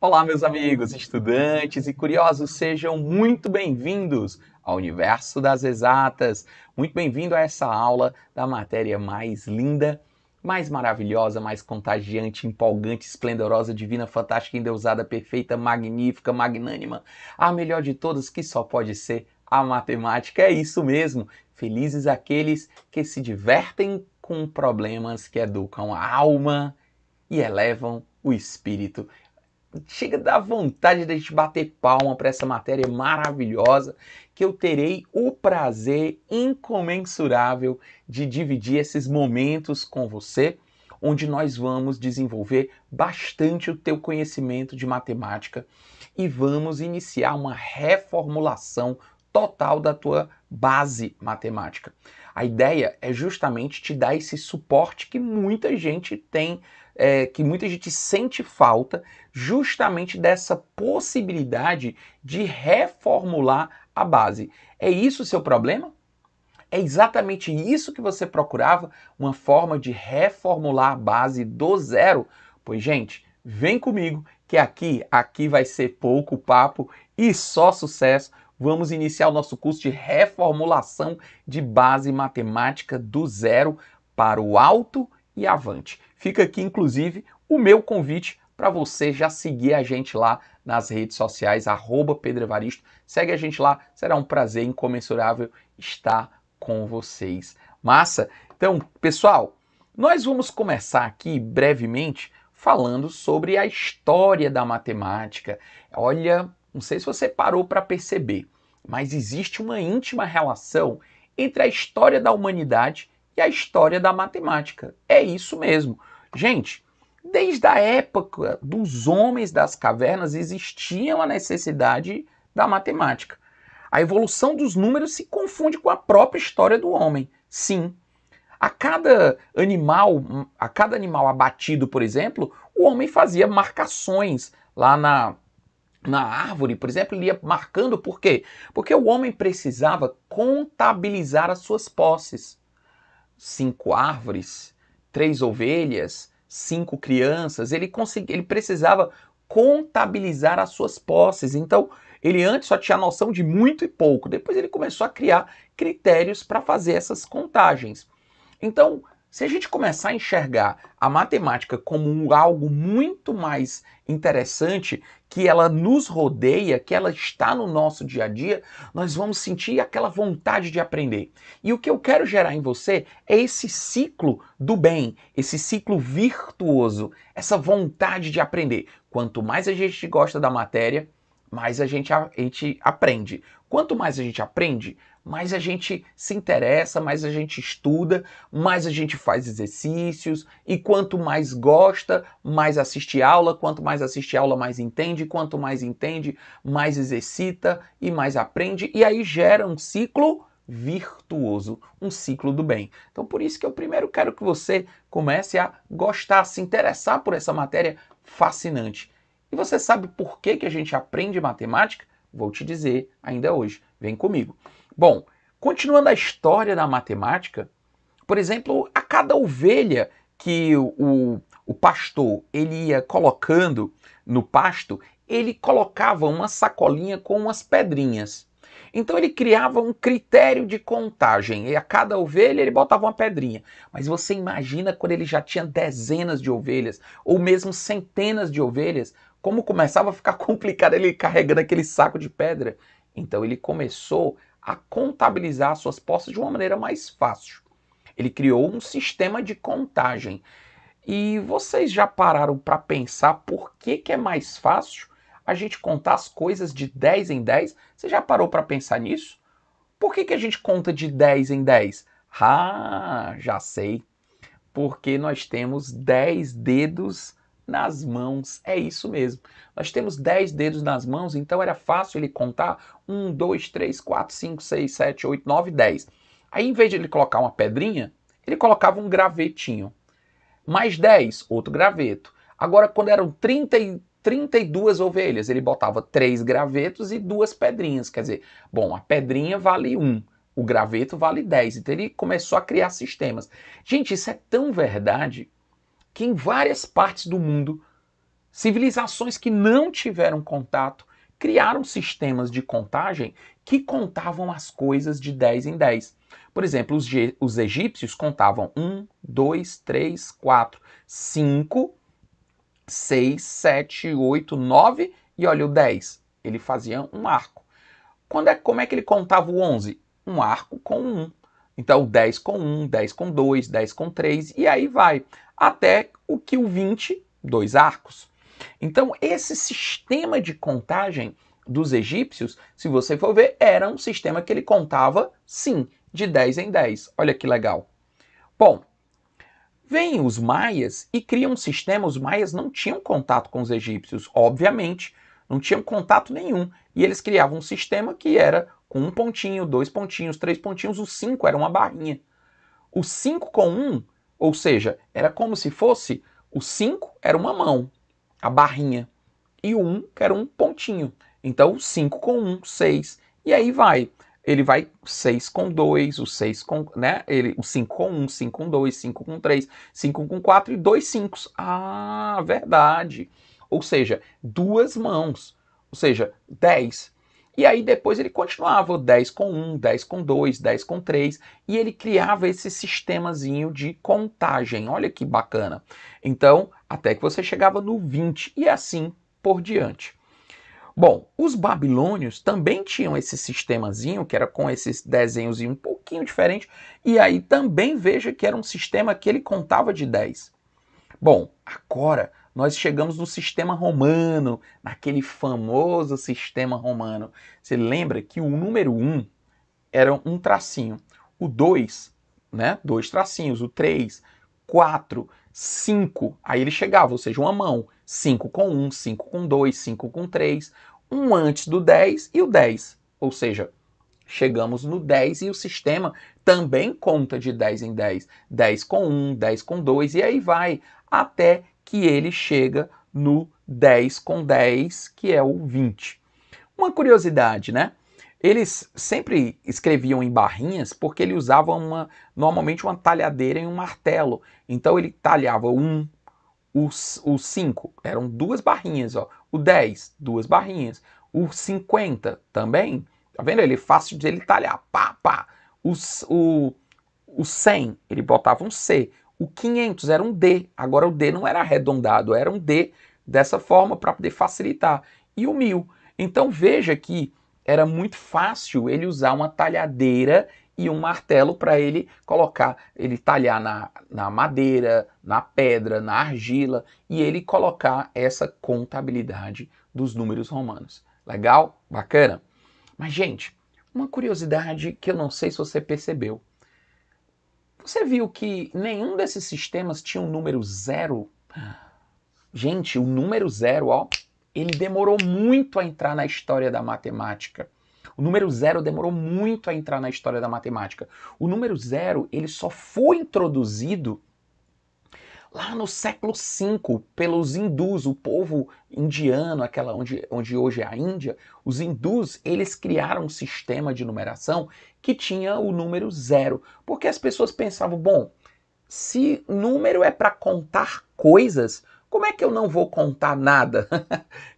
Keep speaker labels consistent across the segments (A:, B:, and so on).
A: Olá, meus amigos, estudantes e curiosos, sejam muito bem-vindos ao Universo das Exatas. Muito bem-vindo a essa aula da matéria mais linda, mais maravilhosa, mais contagiante, empolgante, esplendorosa, divina, fantástica, endeusada, perfeita, magnífica, magnânima, a melhor de todas, que só pode ser a matemática. É isso mesmo. Felizes aqueles que se divertem com problemas que educam a alma e elevam o espírito. Chega da vontade de a gente bater palma para essa matéria maravilhosa que eu terei o prazer incomensurável de dividir esses momentos com você, onde nós vamos desenvolver bastante o teu conhecimento de matemática e vamos iniciar uma reformulação total da tua base matemática. A ideia é justamente te dar esse suporte que muita gente tem, que muita gente sente falta, justamente dessa possibilidade de reformular a base. É isso o seu problema? É exatamente isso que você procurava? Uma forma de reformular a base do zero? Pois, gente, vem comigo que aqui vai ser pouco papo e só sucesso. Vamos iniciar o nosso curso de reformulação de base matemática do zero para o alto e avante. Fica aqui, inclusive, o meu convite para você já seguir a gente lá nas redes sociais, @Pedro Evaristo. Segue a gente lá, será um prazer incomensurável estar com vocês. Massa? Então, pessoal, nós vamos começar aqui brevemente falando sobre a história da matemática. Olha, não sei se você parou para perceber, mas existe uma íntima relação entre a história da humanidade e a história da matemática. É isso mesmo. Gente, desde a época dos homens das cavernas existia uma necessidade da matemática. A evolução dos números se confunde com a própria história do homem. Sim. A cada animal abatido, por exemplo, o homem fazia marcações lá na árvore, por exemplo, ele ia marcando. Por quê? Porque o homem precisava contabilizar as suas posses. 5 árvores, 3 ovelhas, 5 crianças, ele precisava contabilizar as suas posses. Então, ele antes só tinha noção de muito e pouco, depois ele começou a criar critérios para fazer essas contagens. Então, se a gente começar a enxergar a matemática como algo muito mais interessante, que ela nos rodeia, que ela está no nosso dia a dia, nós vamos sentir aquela vontade de aprender. E o que eu quero gerar em você é esse ciclo do bem, esse ciclo virtuoso, essa vontade de aprender. Quanto mais a gente gosta da matéria, mais a gente aprende. Quanto mais a gente aprende, mais a gente se interessa, mais a gente estuda, mais a gente faz exercícios, e quanto mais gosta, mais assiste aula, quanto mais assiste aula, mais entende, quanto mais entende, mais exercita e mais aprende, e aí gera um ciclo virtuoso, um ciclo do bem. Então por isso que eu primeiro quero que você comece a gostar, a se interessar por essa matéria fascinante. E você sabe por que a gente aprende matemática? Vou te dizer ainda hoje. Vem comigo. Bom, continuando a história da matemática, por exemplo, a cada ovelha que o pastor ele ia colocando no pasto, ele colocava uma sacolinha com umas pedrinhas. Então ele criava um critério de contagem, e a cada ovelha ele botava uma pedrinha. Mas você imagina quando ele já tinha dezenas de ovelhas, ou mesmo centenas de ovelhas, como começava a ficar complicado ele carregando aquele saco de pedra. Então ele começou a contabilizar suas posses de uma maneira mais fácil. Ele criou um sistema de contagem. E vocês já pararam para pensar por que é mais fácil a gente contar as coisas de 10 em 10? Você já parou para pensar nisso? Por que a gente conta de 10 em 10? Ah, já sei. Porque nós temos 10 dedos nas mãos. É isso mesmo. Nós temos 10 dedos nas mãos, então era fácil ele contar 1, 2, 3, 4, 5, 6, 7, 8, 9, 10. Aí, em vez de ele colocar uma pedrinha, ele colocava um gravetinho. Mais 10, outro graveto. Agora, quando eram 32 ovelhas, ele botava 3 gravetos e 2 pedrinhas. Quer dizer, bom, a pedrinha vale 1, o graveto vale 10. Então ele começou a criar sistemas. Gente, isso é tão verdade que em várias partes do mundo Civilizações que não tiveram contato criaram sistemas de contagem que contavam as coisas de 10 em 10. Por exemplo, os egípcios contavam 1, 2, 3, 4, 5, 6, 7, 8, 9 e olha o 10. Ele fazia um arco. Como é que ele contava o 11? Um arco com 1. Então 10 com 1, 10 com 2, 10 com 3 e aí vai. Até o que o 20, 2 arcos. Então esse sistema de contagem dos egípcios, se você for ver, era um sistema que ele contava, sim, de 10 em 10. Olha que legal. Bom, vêm os maias e criam um sistema. Os maias não tinham contato com os egípcios, obviamente, não tinham contato nenhum. E eles criavam um sistema que era com 1 pontinho, 2 pontinhos, 3 pontinhos, o 5 era uma barrinha. O 5 com 1, ou seja, era como se fosse, o 5 era uma mão, a barrinha, e o 1 era um pontinho. Então, o 5 com 1, 6, e aí vai. Ele vai 6 com 2, o 6 com, né? O 5 com 1, 5 com 2, 5 com 3, 5 com 4 e 2 5. Ah, verdade. Ou seja, 2 mãos. Ou seja, 10. E aí depois ele continuava 10 com 1, 10 com 2, 10 com 3. E ele criava esse sistemazinho de contagem. Olha que bacana. Então, até que você chegava no 20 e assim por diante. Bom, os babilônios também tinham esse sistemazinho, que era com esses desenhos um pouquinho diferente, e aí também veja que era um sistema que ele contava de 10. Bom, agora nós chegamos no sistema romano, naquele famoso sistema romano. Você lembra que o número 1 era um tracinho, o 2, né, 2 tracinhos, o 3, 4, 5, aí ele chegava, ou seja, uma mão, 5 com 1, 5 com 2, 5 com 3, um antes do 10 e o 10, ou seja, chegamos no 10 e o sistema também conta de 10 em 10, 10 com 1, 10 com 2 e aí vai, até que ele chega no 10 com 10, que é o 20. Uma curiosidade, né? Eles sempre escreviam em barrinhas porque ele usava normalmente uma talhadeira e um martelo. Então ele talhava o 5, eram 2 barrinhas, ó. O 10, 2 barrinhas. O 50 também, tá vendo? Ele é fácil de ele talhar, pá, pá. O 100, ele botava um C. O 500 era um D. Agora o D não era arredondado, era um D dessa forma para poder facilitar. E o 1000. Então veja que era muito fácil ele usar uma talhadeira e um martelo para ele colocar, ele talhar na madeira, na pedra, na argila e ele colocar essa contabilidade dos números romanos. Legal? Bacana? Mas, gente, uma curiosidade que eu não sei se você percebeu. Você viu que nenhum desses sistemas tinha um número 0? Gente, o número 0, ó, ele demorou muito a entrar na história da matemática. O número 0 demorou muito a entrar na história da matemática. O número 0, ele só foi introduzido lá no século V pelos hindus, o povo indiano, aquela onde hoje é a Índia. Os hindus, eles criaram um sistema de numeração que tinha o número 0, porque as pessoas pensavam, bom, se número é para contar coisas, como é que eu não vou contar nada?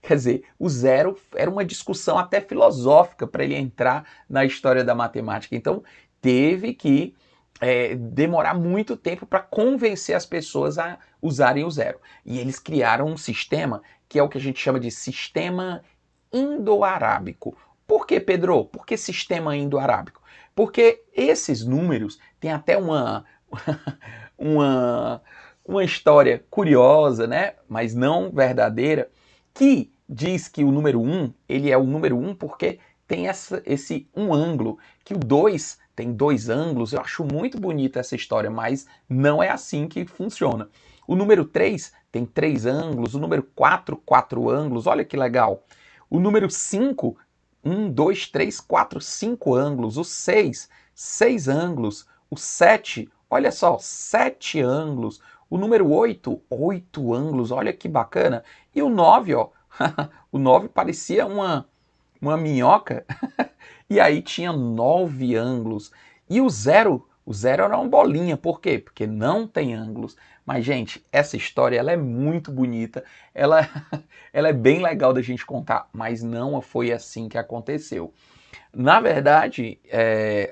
A: Quer dizer, o 0 era uma discussão até filosófica para ele entrar na história da matemática. Então, teve que demorar muito tempo para convencer as pessoas a usarem o 0. E eles criaram um sistema que é o que a gente chama de sistema indo-arábico. Por que, Pedro? Por que sistema indo-arábico? Porque esses números têm até uma história curiosa, né? Mas não verdadeira, que diz que o número 1, ele é o número 1 porque tem esse um ângulo, que o 2 tem 2 ângulos. Eu acho muito bonita essa história, mas não é assim que funciona. O número 3 tem 3 ângulos, o número 4, 4 ângulos, olha que legal. O número 5, 1, 2, 3, 4, 5 ângulos. O 6, 6 ângulos. O 7, olha só, 7 ângulos. O número 8, 8 ângulos, olha que bacana. E o 9, ó, o 9 parecia uma minhoca, e aí tinha 9 ângulos. E o 0 era uma bolinha, por quê? Porque não tem ângulos. Mas, gente, essa história ela é muito bonita, ela, ela é bem legal da gente contar, mas não foi assim que aconteceu. Na verdade,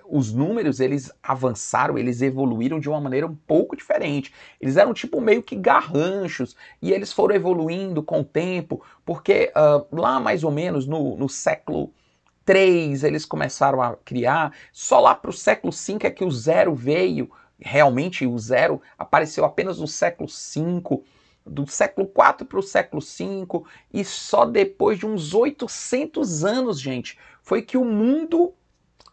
A: os números eles avançaram, eles evoluíram de uma maneira um pouco diferente. Eles eram tipo meio que garranchos e eles foram evoluindo com o tempo, porque lá mais ou menos no século 3 eles começaram a criar, só lá para o século 5 é que o zero veio, realmente o zero apareceu apenas no século 5, do século 4 para o século 5, e só depois de uns 800 anos, gente, foi que o mundo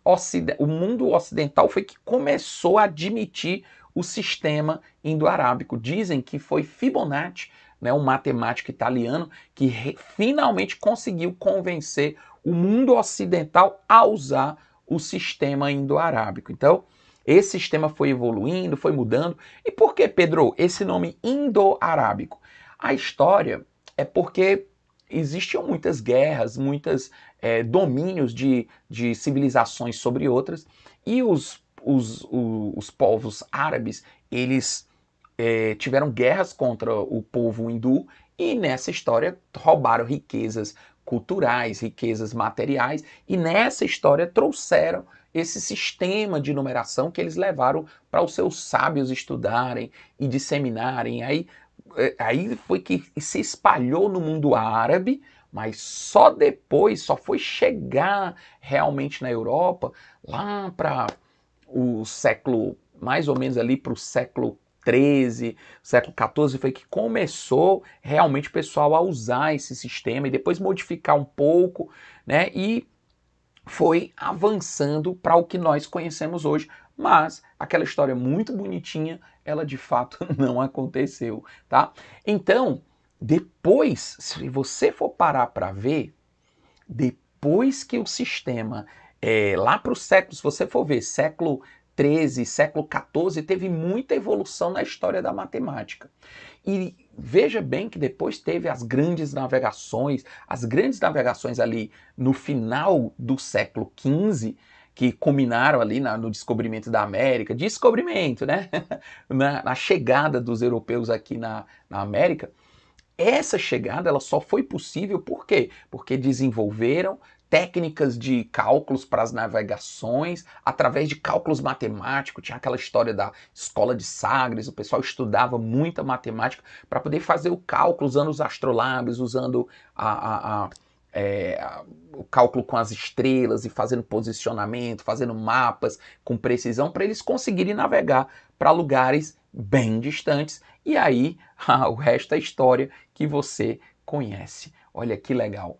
A: ocidental foi que começou a admitir o sistema indo-arábico. Dizem que foi Fibonacci, né, um matemático italiano, que finalmente conseguiu convencer o mundo ocidental a usar o sistema indo-arábico. Então, esse sistema foi evoluindo, foi mudando. E por que, Pedro, esse nome indo-arábico? A história é porque existiam muitas guerras, muitos domínios de civilizações sobre outras, e os povos árabes, eles tiveram guerras contra o povo hindu, e nessa história roubaram riquezas culturais, riquezas materiais, e nessa história trouxeram esse sistema de numeração que eles levaram para os seus sábios estudarem e disseminarem. Aí foi que se espalhou no mundo árabe, mas só depois, só foi chegar realmente na Europa, lá para o século, mais ou menos ali para o século 13, século 14, foi que começou realmente o pessoal a usar esse sistema e depois modificar um pouco, né? E foi avançando para o que nós conhecemos hoje, mas aquela história muito bonitinha, ela de fato não aconteceu, tá? Então, depois, se você for parar para ver, depois que o sistema, lá para o século, se você for ver, século 13, século 14, teve muita evolução na história da matemática. E veja bem que depois teve as grandes navegações ali no final do século XV, que culminaram ali no descobrimento da América, descobrimento, né? na chegada dos europeus aqui na América. Essa chegada ela só foi possível por quê? Porque desenvolveram técnicas de cálculos para as navegações, através de cálculos matemáticos. Tinha aquela história da escola de Sagres, o pessoal estudava muita matemática para poder fazer o cálculo usando os astrolábios, usando o cálculo com as estrelas e fazendo posicionamento, fazendo mapas com precisão para eles conseguirem navegar para lugares bem distantes. E aí o resto é história que você conhece. Olha que legal.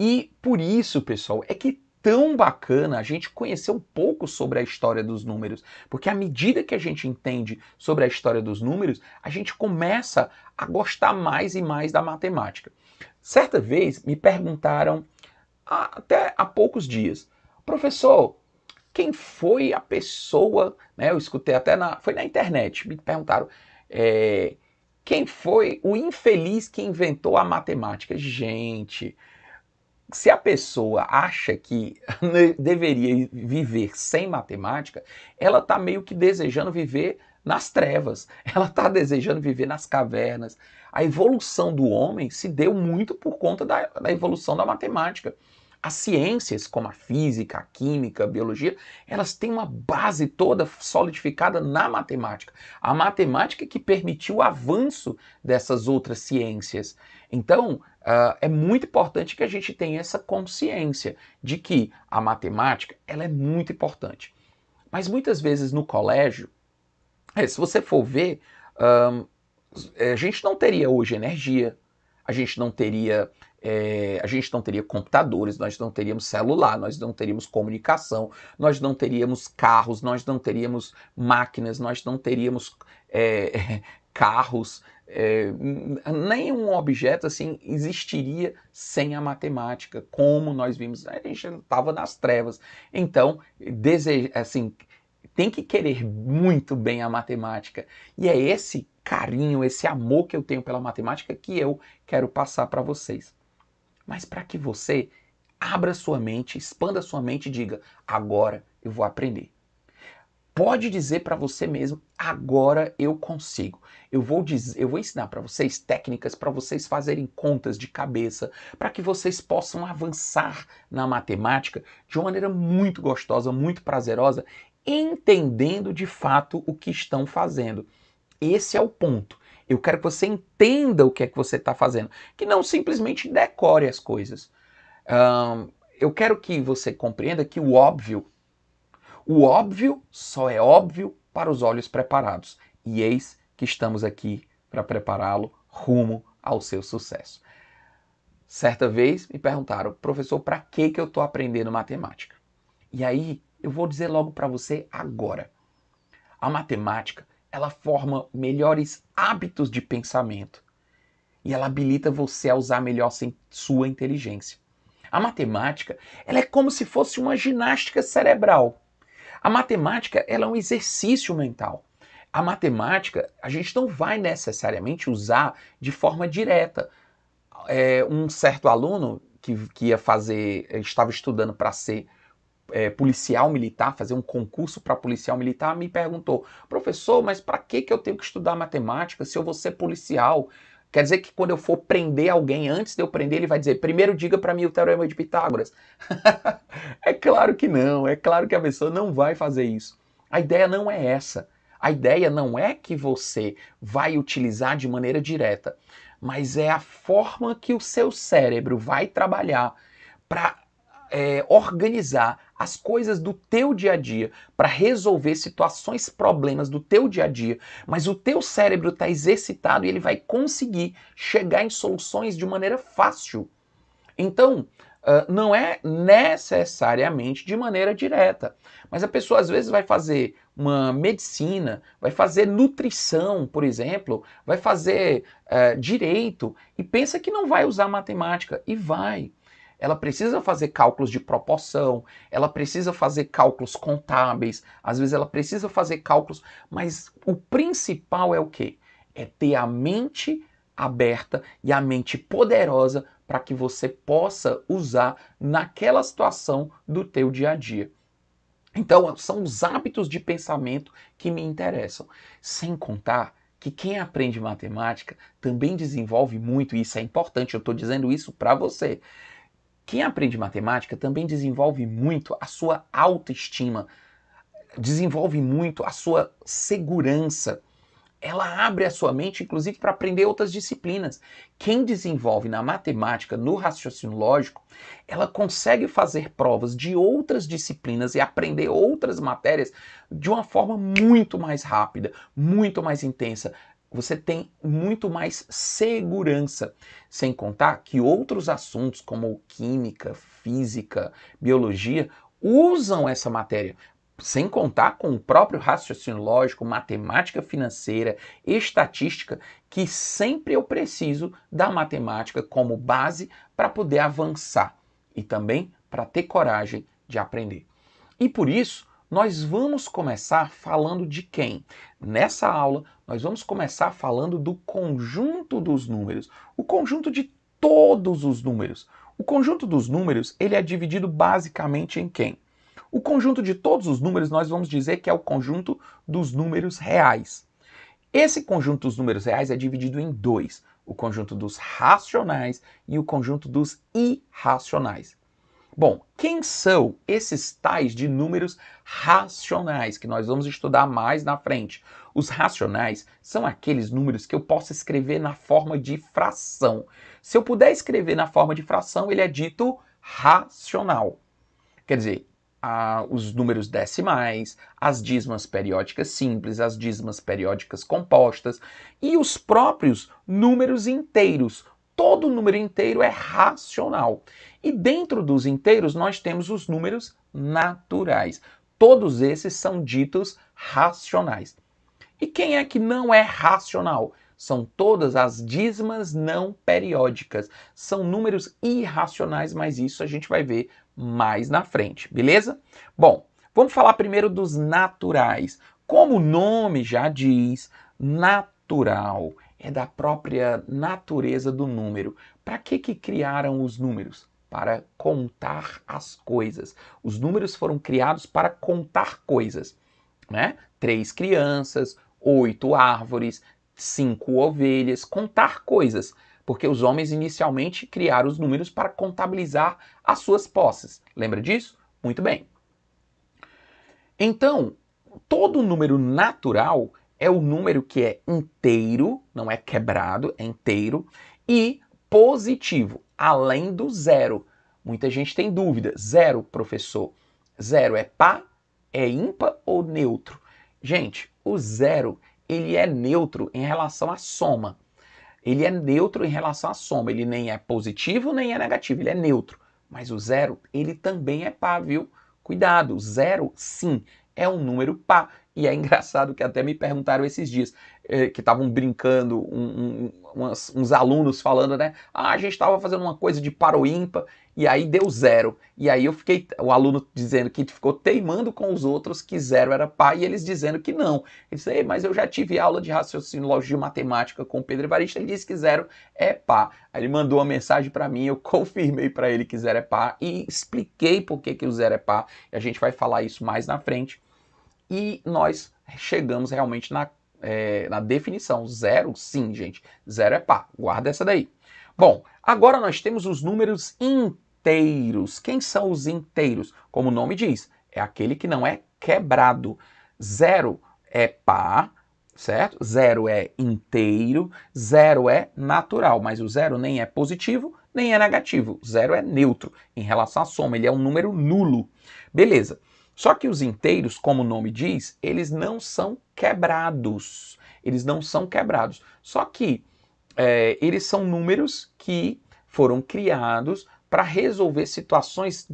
A: E por isso, pessoal, é que tão bacana a gente conhecer um pouco sobre a história dos números, porque à medida que a gente entende sobre a história dos números, a gente começa a gostar mais e mais da matemática. Certa vez me perguntaram, até há poucos dias, professor, quem foi a pessoa, né, eu escutei até foi na internet, me perguntaram, quem foi o infeliz que inventou a matemática? Gente, se a pessoa acha que deveria viver sem matemática, ela está meio que desejando viver nas trevas, ela está desejando viver nas cavernas. A evolução do homem se deu muito por conta da evolução da matemática. As ciências, como a física, a química, a biologia, elas têm uma base toda solidificada na matemática. A matemática que permitiu o avanço dessas outras ciências. Então, é muito importante que a gente tenha essa consciência de que a matemática ela é muito importante. Mas muitas vezes no colégio, se você for ver, a gente não teria hoje energia, a gente não teria computadores, nós não teríamos celular, nós não teríamos comunicação, nós não teríamos carros, nós não teríamos máquinas, nós não teríamos carros, nenhum objeto assim existiria sem a matemática, como nós vimos, a gente estava nas trevas. Então, assim, tem que querer muito bem a matemática. E é esse carinho, esse amor que eu tenho pela matemática que eu quero passar para vocês. Mas para que você abra sua mente, expanda sua mente e diga: agora eu vou aprender. Pode dizer para você mesmo, agora eu consigo. Eu vou ensinar para vocês técnicas para vocês fazerem contas de cabeça, para que vocês possam avançar na matemática de uma maneira muito gostosa, muito prazerosa, entendendo de fato o que estão fazendo. Esse é o ponto. Eu quero que você entenda o que é que você está fazendo, que não simplesmente decore as coisas. Eu quero que você compreenda que o óbvio só é óbvio para os olhos preparados. E eis que estamos aqui para prepará-lo rumo ao seu sucesso. Certa vez me perguntaram, professor, para que eu estou aprendendo matemática? E aí eu vou dizer logo para você agora. A matemática, ela forma melhores hábitos de pensamento e ela habilita você a usar melhor sua inteligência. A matemática, ela é como se fosse uma ginástica cerebral. A matemática, ela é um exercício mental. A matemática, a gente não vai necessariamente usar de forma direta. Um certo aluno que estava estudando para ser policial militar, fazer um concurso para policial militar, me perguntou, professor, mas para que eu tenho que estudar matemática se eu vou ser policial? Quer dizer que quando eu for prender alguém, antes de eu prender, ele vai dizer, primeiro diga para mim o teorema de Pitágoras. É claro que não, é claro que a pessoa não vai fazer isso. A ideia não é essa. A ideia não é que você vai utilizar de maneira direta, mas é a forma que o seu cérebro vai trabalhar para organizar as coisas do teu dia a dia, para resolver situações, problemas do teu dia a dia, mas o teu cérebro está exercitado e ele vai conseguir chegar em soluções de maneira fácil. Então, não é necessariamente de maneira direta, mas a pessoa às vezes vai fazer uma medicina, vai fazer nutrição, por exemplo, vai fazer direito e pensa que não vai usar matemática, e vai. Ela precisa fazer cálculos de proporção, ela precisa fazer cálculos contábeis, às vezes ela precisa fazer cálculos, mas o principal é o quê? É ter a mente aberta e a mente poderosa para que você possa usar naquela situação do teu dia a dia. Então, são os hábitos de pensamento que me interessam. Sem contar que quem aprende matemática também desenvolve muito, e isso é importante, eu estou dizendo isso para você. Quem aprende matemática também desenvolve muito a sua autoestima, desenvolve muito a sua segurança. Ela abre a sua mente, inclusive, para aprender outras disciplinas. Quem desenvolve na matemática, no raciocínio lógico, ela consegue fazer provas de outras disciplinas e aprender outras matérias de uma forma muito mais rápida, muito mais intensa. Você tem muito mais segurança, sem contar que outros assuntos como química, física, biologia usam essa matéria. Sem contar com o próprio raciocínio lógico, matemática financeira, estatística, que sempre eu preciso da matemática como base para poder avançar e também para ter coragem de aprender. E por isso, nós vamos começar falando de quem? Nessa aula, nós vamos começar falando do conjunto dos números, o conjunto de todos os números. O conjunto dos números, ele é dividido basicamente em quem? O conjunto de todos os números nós vamos dizer que é o conjunto dos números reais. Esse conjunto dos números reais é dividido em dois, o conjunto dos racionais e o conjunto dos irracionais. Bom, quem são esses tais de números racionais que nós vamos estudar mais na frente? Os racionais são aqueles números que eu posso escrever na forma de fração. Se eu puder escrever na forma de fração, ele é dito racional. Quer dizer, os números decimais, as dízimas periódicas simples, as dízimas periódicas compostas e os próprios números inteiros. Todo número inteiro é racional. E dentro dos inteiros nós temos os números naturais. Todos esses são ditos racionais. E quem é que não é racional? São todas as dízimas não periódicas. São números irracionais, mas isso a gente vai ver mais na frente, beleza? Bom, vamos falar primeiro dos naturais. Como o nome já diz, natural é da própria natureza do número. Para que criaram os números? Para contar as coisas. Os números foram criados para contar coisas. né? 3 crianças, 8 árvores, 5 ovelhas, contar coisas, porque os homens inicialmente criaram os números para contabilizar as suas posses. Lembra disso? Muito bem. Então, todo número natural é o número que é inteiro, não é quebrado, é inteiro, e positivo, além do zero. Muita gente tem dúvida. Zero, professor. Zero é par, é ímpar ou neutro? Gente, o zero, ele é neutro em relação à soma. Ele é neutro em relação à soma. Ele nem é positivo, nem é negativo. Ele é neutro. Mas o zero, ele também é par, viu? Cuidado, o zero, sim, é um número par. E é engraçado que até me perguntaram esses dias, que estavam brincando, uns alunos falando, né? Ah, a gente estava fazendo uma coisa de par ou ímpar, e aí deu zero. E aí o aluno dizendo que ficou teimando com os outros que zero era par, e eles dizendo que não. Ele disse, mas eu já tive aula de raciocínio lógico de matemática com o Pedro Evaristo, ele disse que zero é par. Aí ele mandou uma mensagem para mim, eu confirmei para ele que zero é par, e expliquei por que o zero é par, e a gente vai falar isso mais na frente. E nós chegamos realmente na definição. Zero, sim, gente. Zero é par. Guarda essa daí. Bom, agora nós temos os números inteiros. Quem são os inteiros? Como o nome diz, é aquele que não é quebrado. Zero é par, certo? Zero é inteiro, zero é natural, mas o zero nem é positivo, nem é negativo. Zero é neutro em relação à soma, ele é um número nulo. Beleza. Só que os inteiros, como o nome diz, eles não são quebrados. Eles não são quebrados. Só que eles são números que foram criados para resolver situações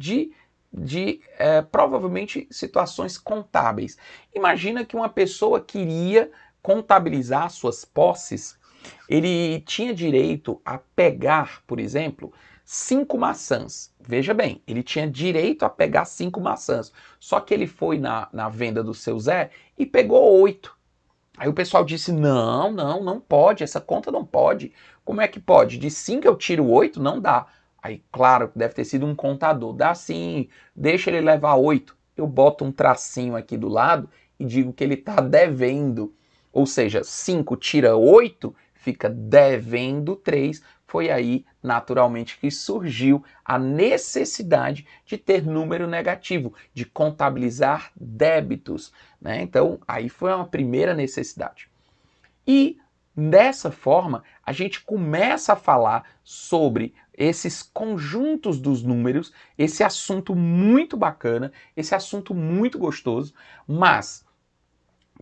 A: provavelmente situações contábeis. Imagina que uma pessoa queria contabilizar suas posses, ele tinha direito a pegar, por exemplo, 5 maçãs. Veja bem, ele tinha direito a pegar 5 maçãs. Só que ele foi na venda do seu Zé e pegou 8. Aí o pessoal disse, não pode, essa conta não pode. Como é que pode? De 5 eu tiro 8? Não dá. Aí, claro, deve ter sido um contador. Dá sim, deixa ele levar 8. Eu boto um tracinho aqui do lado e digo que ele está devendo. Ou seja, 5 tira 8, fica devendo 3. Foi aí, naturalmente, que surgiu a necessidade de ter número negativo, de contabilizar débitos, né? Então, aí foi uma primeira necessidade. E dessa forma, a gente começa a falar sobre esses conjuntos dos números, esse assunto muito bacana, esse assunto muito gostoso, mas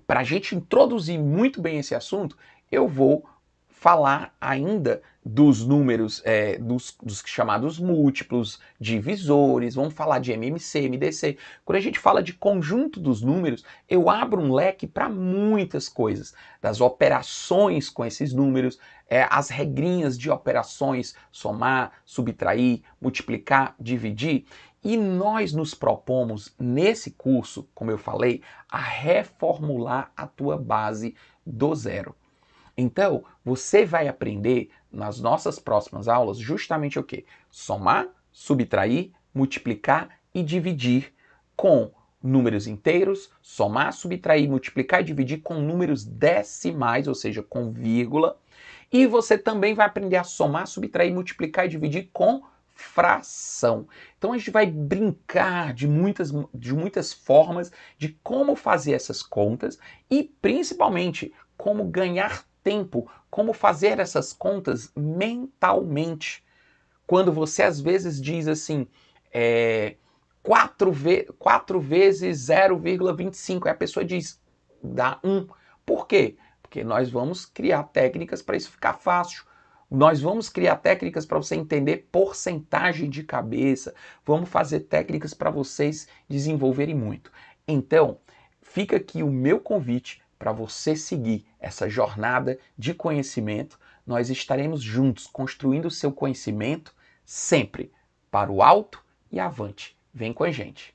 A: para a gente introduzir muito bem esse assunto, eu vou falar ainda dos números, dos chamados múltiplos, divisores, vamos falar de MMC, MDC. Quando a gente fala de conjunto dos números, eu abro um leque para muitas coisas, das operações com esses números, as regrinhas de operações, somar, subtrair, multiplicar, dividir. E nós nos propomos, nesse curso, como eu falei, a reformular a tua base do zero. Então, você vai aprender nas nossas próximas aulas justamente o quê? Somar, subtrair, multiplicar e dividir com números inteiros, somar, subtrair, multiplicar e dividir com números decimais, ou seja, com vírgula. E você também vai aprender a somar, subtrair, multiplicar e dividir com fração. Então a gente vai brincar de muitas formas de como fazer essas contas e principalmente como ganhar tempo, como fazer essas contas mentalmente. Quando você às vezes diz assim, 4 vezes 0,25, aí a pessoa diz, dá 1. Por quê? Porque nós vamos criar técnicas para isso ficar fácil. Nós vamos criar técnicas para você entender porcentagem de cabeça. Vamos fazer técnicas para vocês desenvolverem muito. Então, fica aqui o meu convite para você seguir essa jornada de conhecimento. Nós estaremos juntos construindo o seu conhecimento sempre para o alto e avante. Vem com a gente.